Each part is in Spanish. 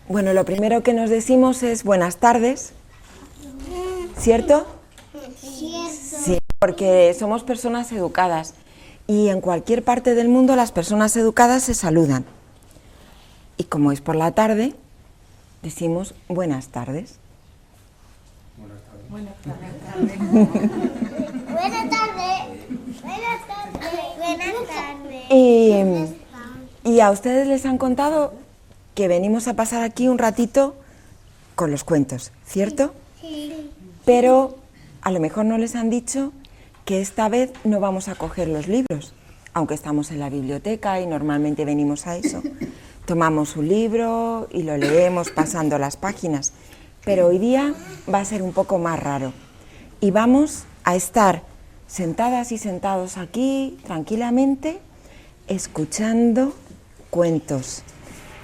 Bueno, lo primero que nos decimos es buenas tardes, ¿cierto? Sí, porque somos personas educadas y en cualquier parte del mundo las personas educadas se saludan. Y como es por la tarde, decimos buenas tardes. Buenas tardes. Buenas tardes. Buenas tardes. Buenas tardes. Y a ustedes les han contado que venimos a pasar aquí un ratito con los cuentos, ¿cierto? Sí. Pero a lo mejor no les han dicho que esta vez no vamos a coger los libros, aunque estamos en la biblioteca y normalmente venimos a eso. Tomamos un libro y lo leemos pasando las páginas, pero hoy día va a ser un poco más raro. Y vamos a estar sentadas y sentados aquí tranquilamente, escuchando cuentos,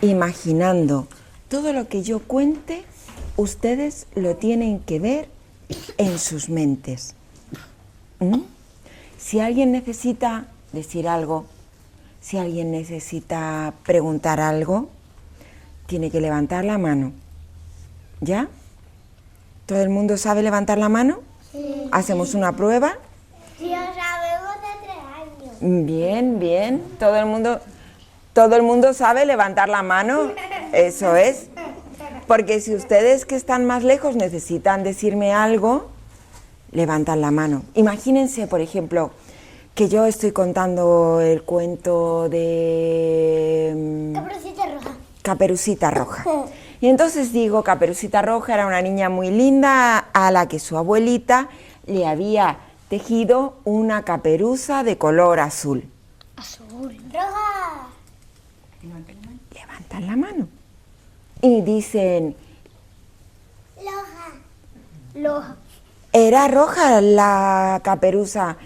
imaginando todo lo que yo cuente, ustedes lo tienen que ver en sus mentes. Si alguien necesita decir algo, si alguien necesita preguntar algo, tiene que levantar la mano. ¿Ya? ¿Todo el mundo sabe levantar la mano? Sí. ¿Hacemos una prueba? Sí, lo sabemos de 3 años. Bien, bien. Todo el mundo sabe levantar la mano. Eso es. Porque si ustedes que están más lejos necesitan decirme algo, levantan la mano. Imagínense, por ejemplo, que yo estoy contando el cuento de Caperucita Roja. Caperucita Roja. Y entonces digo, Caperucita Roja era una niña muy linda a la que su abuelita le había tejido una caperuza de color azul. Azul. Roja. Levantan la mano. Y dicen, Loja. era roja la caperuza.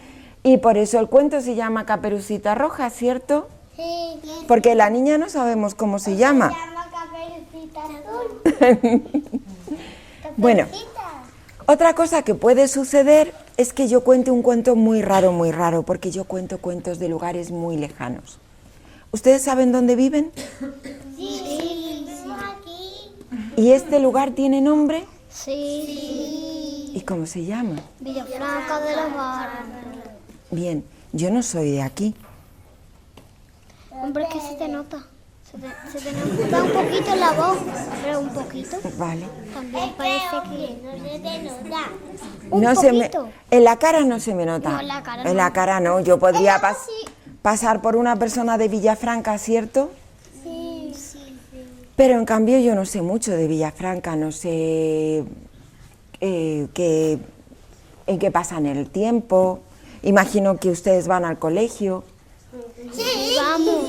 Y por eso el cuento se llama Caperucita Roja, ¿cierto? Sí. Porque la niña no sabemos cómo se llama. Se llama Caperucita Azul. Bueno, Caperucita. otra cosa que puede suceder es que yo cuente un cuento muy raro, porque yo cuento cuentos de lugares muy lejanos. ¿Ustedes saben dónde viven? Sí. Vivimos aquí. ¿Y este lugar tiene nombre? Sí. ¿Y cómo se llama? Villafranca de los Barrios. Bien, yo no soy de aquí. Hombre, que se te nota. Se te nota un poquito la voz, pero un poquito. Vale. También parece que no se te nota. No se me, en la cara no se me nota. No, en la cara en no. la cara no. Yo podría Sí. pasar por una persona de Villafranca, ¿cierto? Sí. Pero en cambio yo no sé mucho de Villafranca, no sé en qué pasan el tiempo. Imagino que ustedes van al colegio. Sí. Vamos.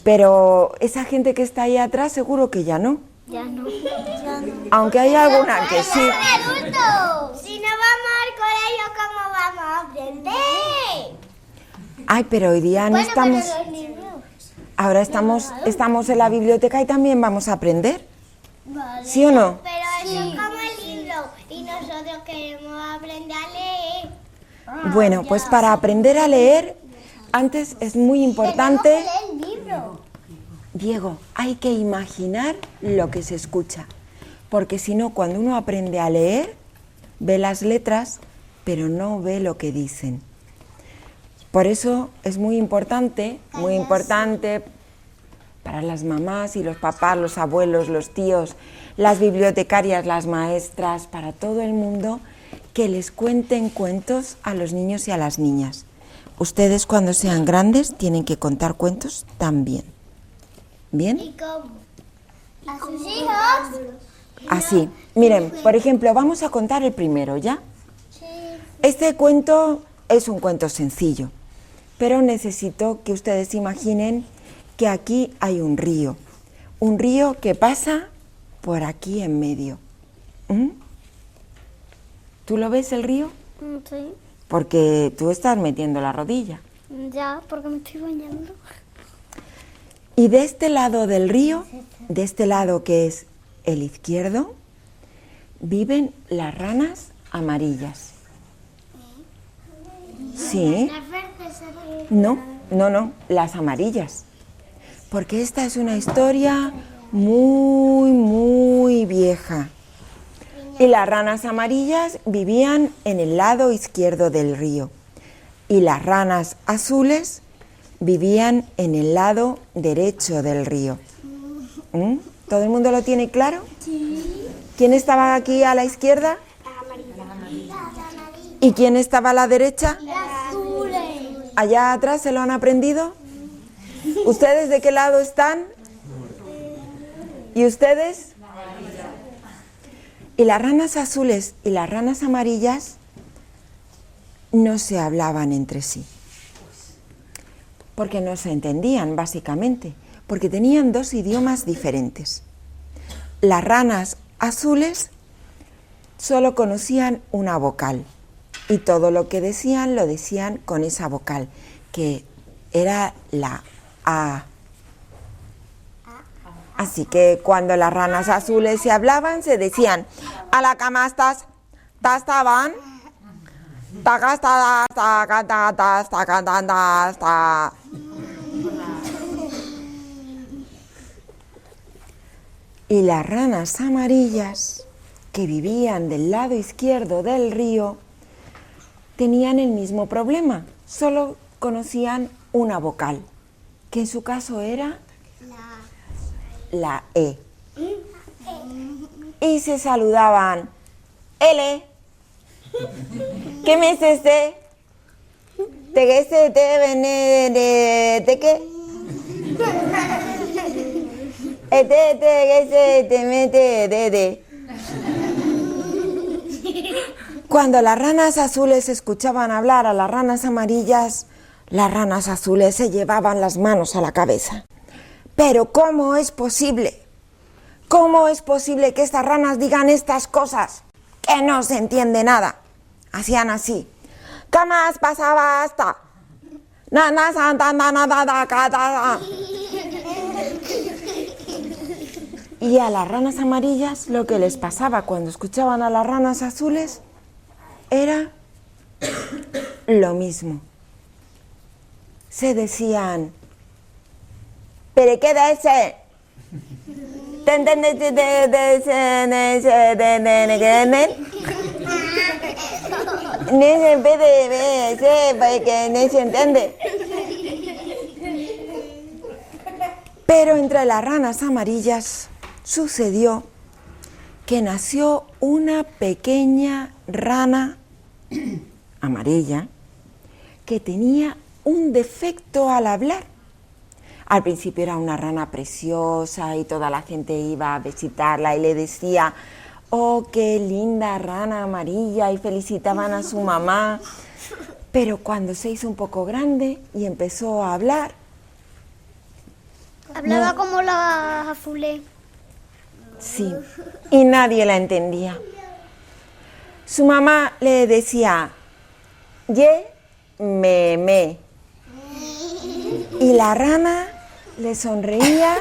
Pero esa gente que está ahí atrás seguro que ya no. Ya no. Aunque hay alguna que sí. Adultos. Si no vamos al colegio, ¿cómo vamos a aprender? Ay, pero hoy día no estamos. Pero los niños. Ahora estamos en la biblioteca y también vamos a aprender. Vale. ¿Sí o no? Pero eso es como el libro y nosotros queremos aprender a leer. Bueno, pues para aprender a leer, antes es muy importante, Tenemos que leer el libro. Diego, hay que imaginar lo que se escucha. Porque si no, cuando uno aprende a leer, ve las letras, pero no ve lo que dicen. Por eso es muy importante para las mamás y los papás, los abuelos, los tíos, las bibliotecarias, las maestras, para todo el mundo, que les cuenten cuentos a los niños y a las niñas. Ustedes cuando sean grandes tienen que contar cuentos también. ¿Bien? ¿Y cómo? ¿A sus hijos? Así. Miren, por ejemplo, vamos a contar el primero, ¿ya? Sí. Este cuento es un cuento sencillo, pero necesito que ustedes imaginen que aquí hay un río que pasa por aquí en medio. ¿Tú lo ves el río? Sí. Porque tú estás metiendo la rodilla. Ya, porque me estoy bañando. Y de este lado del río, de este lado que es el izquierdo, viven las ranas amarillas. Sí. Las verdes. No, las amarillas. Porque esta es una historia muy Y las ranas amarillas vivían en el lado izquierdo del río. Y las ranas azules vivían en el lado derecho del río. ¿Todo el mundo lo tiene claro? Sí. ¿Quién estaba aquí a la izquierda? La amarilla. ¿Y quién estaba a la derecha? La azul. ¿Allá atrás se lo han aprendido? ¿Ustedes de qué lado están? ¿Y ustedes? Y las ranas azules y las ranas amarillas no se hablaban entre sí. Porque no se entendían, básicamente. Porque tenían dos idiomas diferentes. Las ranas azules solo conocían una vocal. Y todo lo que decían, lo decían con esa vocal, que era la A. Así que cuando las ranas azules se hablaban, se decían, a la cama estás, tastaban, tacastadas, tacatas, tacatandas, ta. Y las ranas amarillas, que vivían del lado izquierdo del río, tenían el mismo problema, solo conocían una vocal, que en su caso era la E. Y se saludaban, L, ¿qué me es este? ¿Te que se te vene de qué? Te mete de. Cuando las ranas azules escuchaban hablar a las ranas amarillas, las ranas azules se llevaban las manos a la cabeza. Pero ¿cómo es posible? ¿Cómo es posible que estas ranas digan estas cosas? Que no se entiende nada. Hacían así. Camas pasaba hasta. Nana santa nada cata. Y a las ranas amarillas lo que les pasaba cuando escuchaban a las ranas azules era lo mismo. Se decían, ¿pero qué de ese? ¿Te entiendes de se entiende? Pero entre las ranas amarillas sucedió que nació una pequeña rana amarilla que tenía un defecto al hablar. Al principio era una rana preciosa y toda la gente iba a visitarla y le decía, oh, qué linda rana amarilla, y felicitaban a su mamá. Pero cuando se hizo un poco grande y empezó a hablar... Hablaba como la azulé. Sí, y nadie la entendía. Su mamá le decía, ye, me. Y la rana le sonreía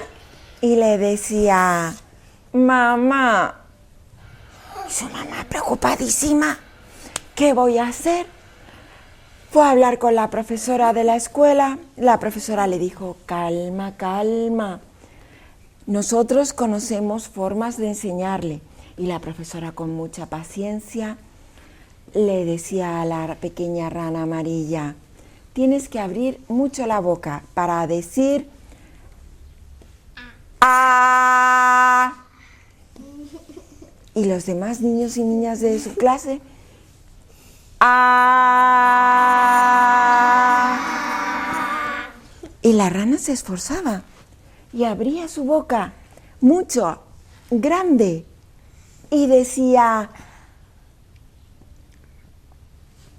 y le decía, mamá. Y su mamá, preocupadísima, ¿qué voy a hacer? Fue a hablar con la profesora de la escuela. La profesora le dijo, calma, calma. Nosotros conocemos formas de enseñarle. Y la profesora, con mucha paciencia, le decía a la pequeña rana amarilla, tienes que abrir mucho la boca para decir ¡ah! Y los demás niños y niñas de su clase ¡ah! Y la rana se esforzaba y abría su boca mucho, grande, y decía,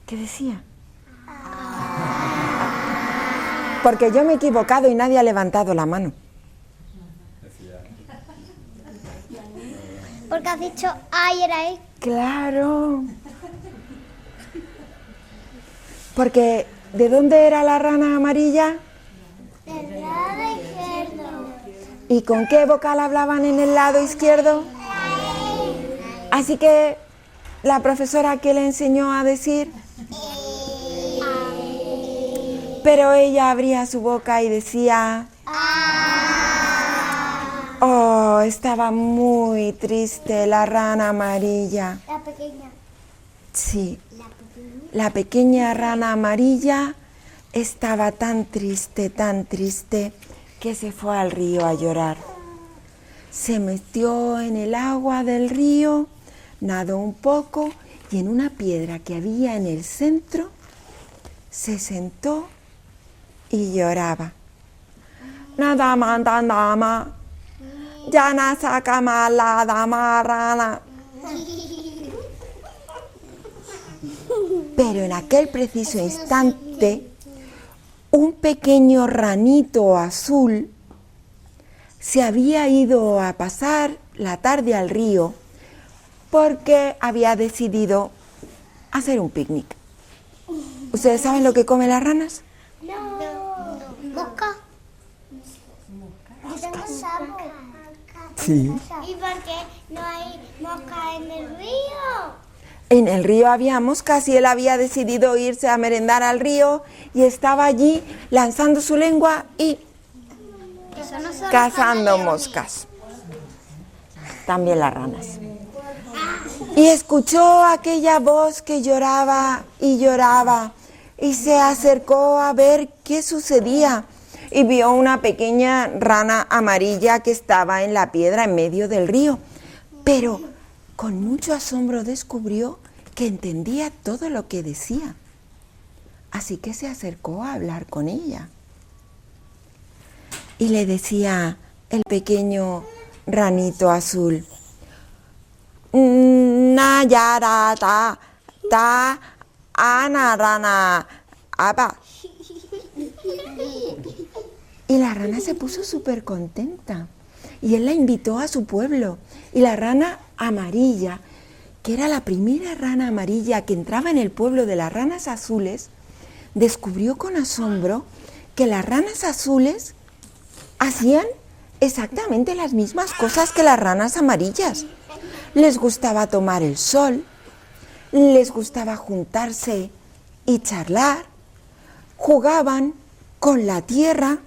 ¿qué decía? Porque yo me he equivocado y nadie ha levantado la mano. Porque has dicho, ay, era él. Claro. Porque, ¿de dónde era la rana amarilla? Del lado izquierdo. ¿Y con qué vocal hablaban en el lado izquierdo? Así que, la profesora, ¿qué le enseñó a decir? Pero ella abría su boca y decía... Oh, estaba muy triste la rana amarilla. La pequeña. Sí, La pequeña. la pequeña rana amarilla estaba tan triste, que se fue al río a llorar. Se metió en el agua del río, nadó un poco y en una piedra que había en el centro se sentó y lloraba. Nada manda dama, yana saca mala dama rana. Pero en aquel preciso instante, un pequeño ranito azul se había ido a pasar la tarde al río porque había decidido hacer un picnic. ¿Ustedes saben lo que comen las ranas? No. Mosca. Sí. ¿Y por qué no hay mosca en el río? En el río había moscas y él había decidido irse a merendar al río y estaba allí lanzando su lengua y Eso no son cazando camaleones. moscas. También las ranas. Y escuchó aquella voz que lloraba y se acercó a ver qué sucedía y vio una pequeña rana amarilla que estaba en la piedra en medio del río. Pero con mucho asombro descubrió que entendía todo lo que decía. Así que se acercó a hablar con ella. Y le decía el pequeño ranito azul: Nayara ta ana rana apa. Y la rana se puso súper contenta y él la invitó a su pueblo. Y la rana amarilla, que era la primera rana amarilla que entraba en el pueblo de las ranas azules, descubrió con asombro que las ranas azules hacían exactamente las mismas cosas que las ranas amarillas. Les gustaba tomar el sol, les gustaba juntarse y charlar, jugaban con la tierra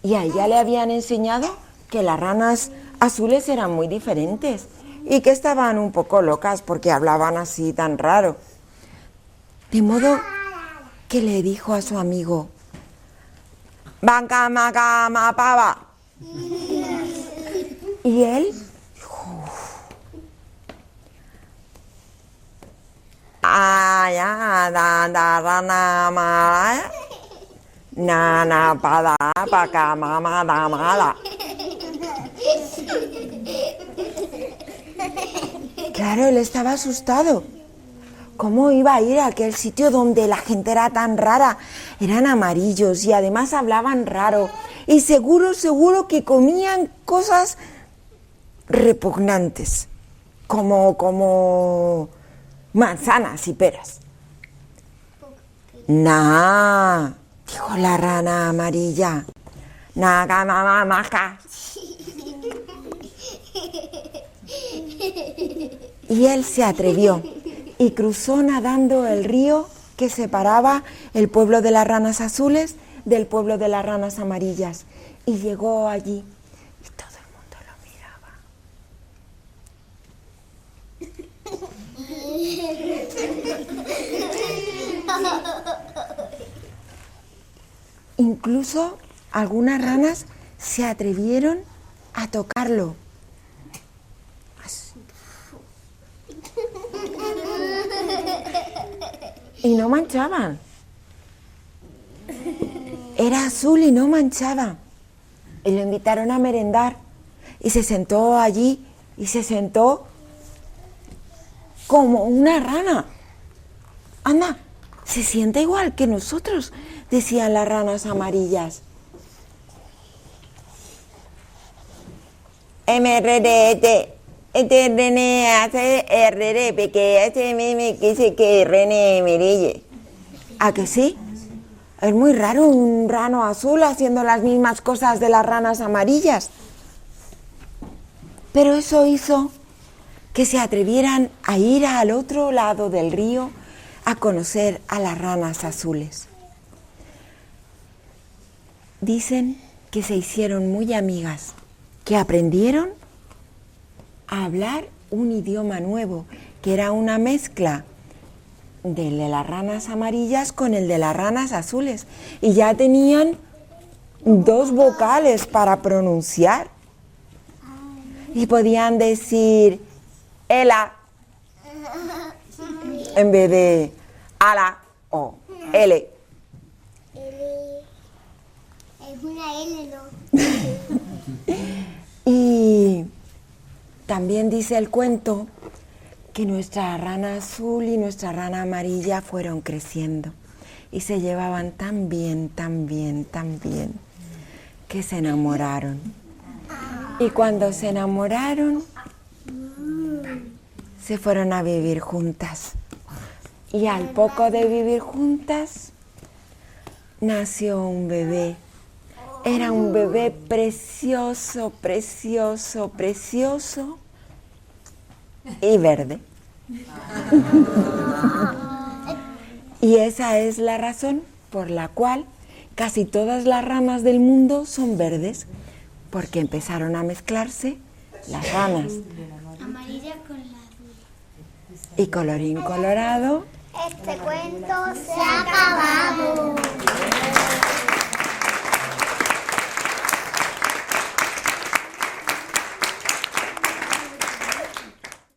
y a ella le habían enseñado que las ranas azules eran muy diferentes y que estaban un poco locas porque hablaban así tan raro. De modo que le dijo a su amigo: "Banca maca ma pava". Y él dijo: "Aya da rana ma nana pada paca mama da mala". Claro, él estaba asustado. ¿Cómo iba a ir a aquel sitio donde la gente era tan rara? Eran amarillos y además hablaban raro. Y seguro que comían cosas repugnantes, como manzanas y peras. Nah, dijo la rana amarilla. Naga mamá maja. Y él se atrevió y cruzó nadando el río que separaba el pueblo de las ranas azules del pueblo de las ranas amarillas. Y llegó allí y todo el mundo lo miraba. Incluso algunas ranas se atrevieron a tocarlo. Así. Y no manchaban. Era azul y no manchaba. Y lo invitaron a merendar. Y se sentó allí y se sentó como una rana. Anda, se siente igual que nosotros, decían las ranas amarillas. MRDT, ¿a que sí? Es muy raro un rano azul haciendo las mismas cosas de las ranas amarillas. Pero eso hizo que se atrevieran a ir al otro lado del río a conocer a las ranas azules. Dicen que se hicieron muy amigas que aprendieron a hablar un idioma nuevo, que era una mezcla del de las ranas amarillas con el de las ranas azules. Y ya tenían 2 vocales para pronunciar. Y podían decir ela en vez de ala o L. L. Es una L, ¿no? Y también dice el cuento que nuestra rana azul y nuestra rana amarilla fueron creciendo y se llevaban tan bien, tan bien, tan bien, que se enamoraron. Y cuando se enamoraron, se fueron a vivir juntas. Y al poco de vivir juntas, nació un bebé. Era un bebé precioso, precioso, precioso y verde. Y esa es la razón por la cual casi todas las ranas del mundo son verdes, porque empezaron a mezclarse las ranas. Amarilla con la azul. Y colorín colorado. Este cuento se ha acabado.